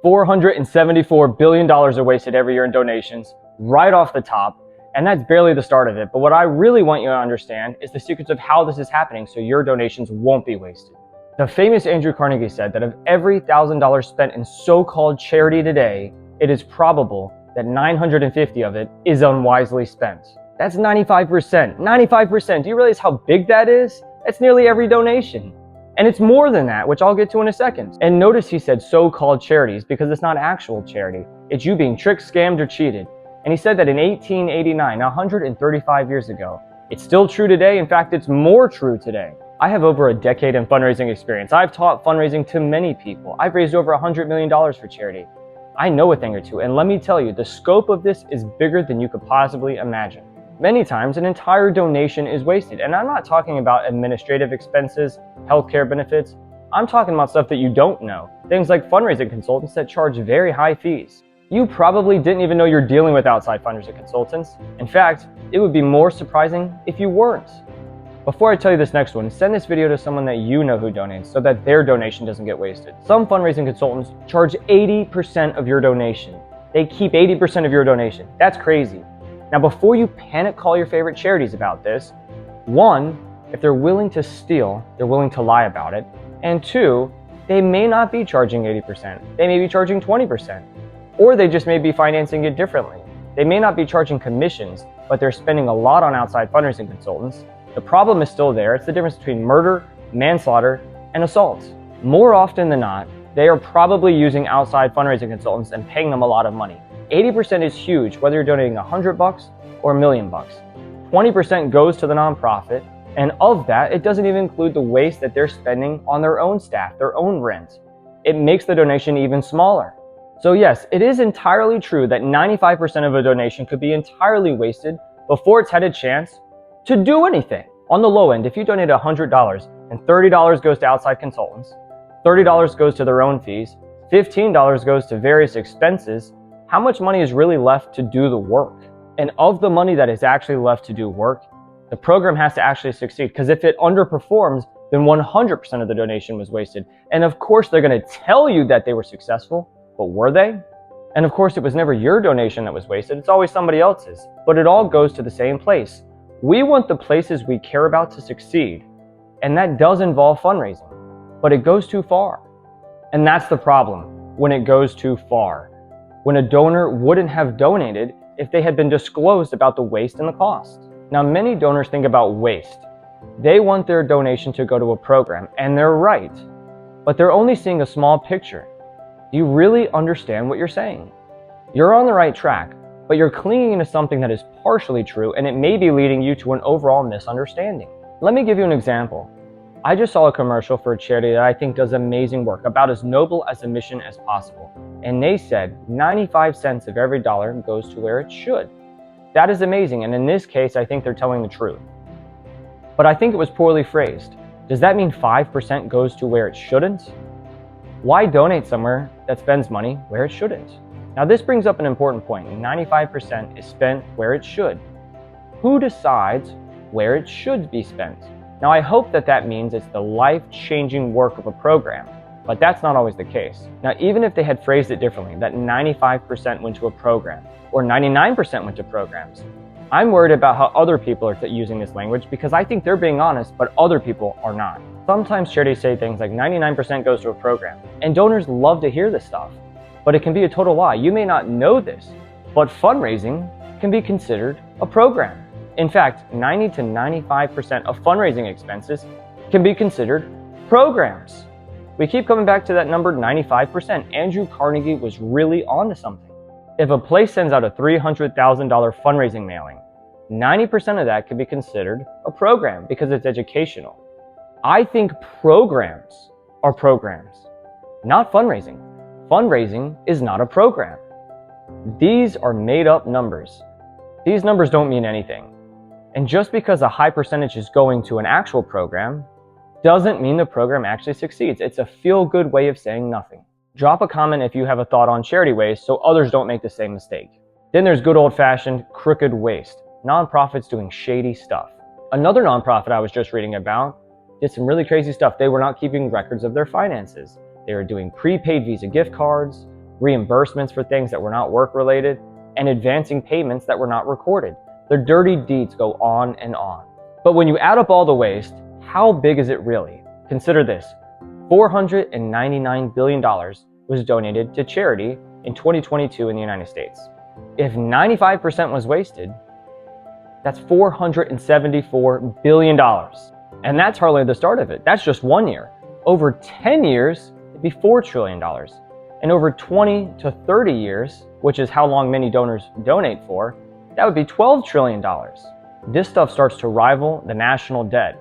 $474 billion are wasted every year in donations, right off the top, and that's barely the start of it. But what I really want you to understand is the secrets of how this is happening so your donations won't be wasted. The famous Andrew Carnegie said that of every $1,000 spent in so-called charity today, it is probable that 950 of it is unwisely spent. That's 95%. 95%. Do you realize how big that is? That's nearly every donation. And it's more than that, which I'll get to in a second. And notice he said so-called charities because it's not actual charity. It's you being tricked, scammed, or cheated. And he said that in 1889, 135 years ago. It's still true today. In fact, it's more true today. I have over a decade in fundraising experience. I've taught fundraising to many people. I've raised over $100 million for charity. I know a thing or two, and let me tell you, the scope of this is bigger than you could possibly imagine. Many times, an entire donation is wasted, and I'm not talking about administrative expenses, healthcare benefits. I'm talking about stuff that you don't know. Things like fundraising consultants that charge very high fees. You probably didn't even know you're dealing with outside fundraising consultants. In fact, it would be more surprising if you weren't. Before I tell you this next one, send this video to someone that you know who donates so that their donation doesn't get wasted. Some fundraising consultants charge 80% of your donation. They keep 80% of your donation. That's crazy. Now, before you panic call your favorite charities about this, one, if they're willing to steal, they're willing to lie about it. And two, they may not be charging 80%. They may be charging 20%. Or they just may be financing it differently. They may not be charging commissions, but they're spending a lot on outside fundraising consultants. The problem is still there. It's the difference between murder, manslaughter, and assault. More often than not, they are probably using outside fundraising consultants and paying them a lot of money. 80% is huge, whether you're donating $100 or $1 million. 20% goes to the nonprofit, and of that, it doesn't even include the waste that they're spending on their own staff, their own rent. It makes the donation even smaller. So yes, it is entirely true that 95% of a donation could be entirely wasted before it's had a chance to do anything. On the low end, if you donate $100 and $30 goes to outside consultants, $30 goes to their own fees, $15 goes to various expenses, how much money is really left to do the work? And of the money that is actually left to do work, the program has to actually succeed, because if it underperforms, then 100% of the donation was wasted. And of course, they're going to tell you that they were successful, but were they? And of course, it was never your donation that was wasted. It's always somebody else's. But it all goes to the same place. We want the places we care about to succeed, and that does involve fundraising, but it goes too far. And that's the problem, when it goes too far. When a donor wouldn't have donated if they had been disclosed about the waste and the cost. Now, many donors think about waste. They want their donation to go to a program, and they're right, but they're only seeing a small picture. Do you really understand what you're saying? You're on the right track, but you're clinging to something that is partially true, and it may be leading you to an overall misunderstanding. Let me give you an example. I just saw a commercial for a charity that I think does amazing work, about as noble as a mission as possible. And they said 95 cents of every dollar goes to where it should. That is amazing, and in this case, I think they're telling the truth. But I think it was poorly phrased. Does that mean 5% goes to where it shouldn't? Why donate somewhere that spends money where it shouldn't? Now, this brings up an important point. 95% is spent where it should. Who decides where it should be spent? Now, I hope that means it's the life-changing work of a program, but that's not always the case. Now, even if they had phrased it differently, that 95% went to a program, or 99% went to programs, I'm worried about how other people are using this language, because I think they're being honest, but other people are not. Sometimes charities say things like 99% goes to a program, and donors love to hear this stuff. But it can be a total lie. You may not know this, but fundraising can be considered a program. In fact, 90 to 95% of fundraising expenses can be considered programs. We keep coming back to that number 95%. Andrew Carnegie was really onto something. If a place sends out a $300,000 fundraising mailing, 90% of that can be considered a program because it's educational. I think programs are programs, not fundraising. Fundraising is not a program. These are made up numbers. These numbers don't mean anything. And just because a high percentage is going to an actual program doesn't mean the program actually succeeds. It's a feel-good way of saying nothing. Drop a comment if you have a thought on charity waste so others don't make the same mistake. Then there's good old-fashioned crooked waste. Nonprofits doing shady stuff. Another nonprofit I was just reading about did some really crazy stuff. They were not keeping records of their finances. They were doing prepaid Visa gift cards, reimbursements for things that were not work-related, and advancing payments that were not recorded. The dirty deeds go on and on. But when you add up all the waste, how big is it really? Consider this: $499 billion was donated to charity in 2022 in the United States. If 95% was wasted, that's $474 billion. And that's hardly the start of it. That's just 1 year. Over 10 years, it'd be $4 trillion. And over 20 to 30 years, which is how long many donors donate for, that would be $12 trillion. This stuff starts to rival the national debt.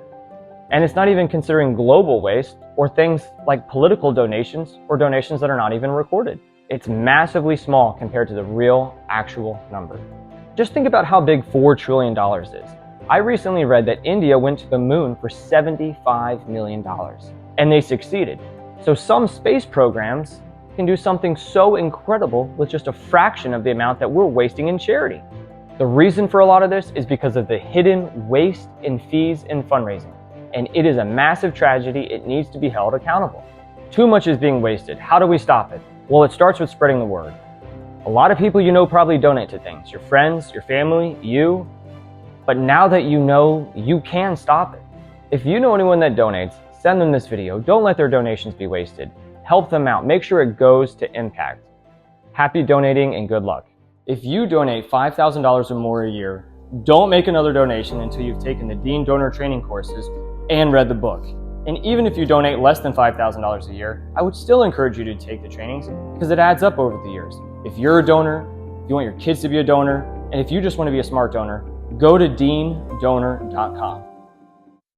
And it's not even considering global waste or things like political donations or donations that are not even recorded. It's massively small compared to the real, actual number. Just think about how big $4 trillion is. I recently read that India went to the moon for $75 million, and they succeeded. So some space programs can do something so incredible with just a fraction of the amount that we're wasting in charity. The reason for a lot of this is because of the hidden waste in fees in fundraising. And it is a massive tragedy. It needs to be held accountable. Too much is being wasted. How do we stop it? Well, it starts with spreading the word. A lot of people you know probably donate to things, your friends, your family, you. But now that you know, you can stop it. If you know anyone that donates, send them this video. Don't let their donations be wasted. Help them out. Make sure it goes to impact. Happy donating and good luck. If you donate $5,000 or more a year, don't make another donation until you've taken the Dean Donor Training courses and read the book. And even if you donate less than $5,000 a year, I would still encourage you to take the trainings because it adds up over the years. If you're a donor, if you want your kids to be a donor, and if you just want to be a smart donor, go to deandonor.com.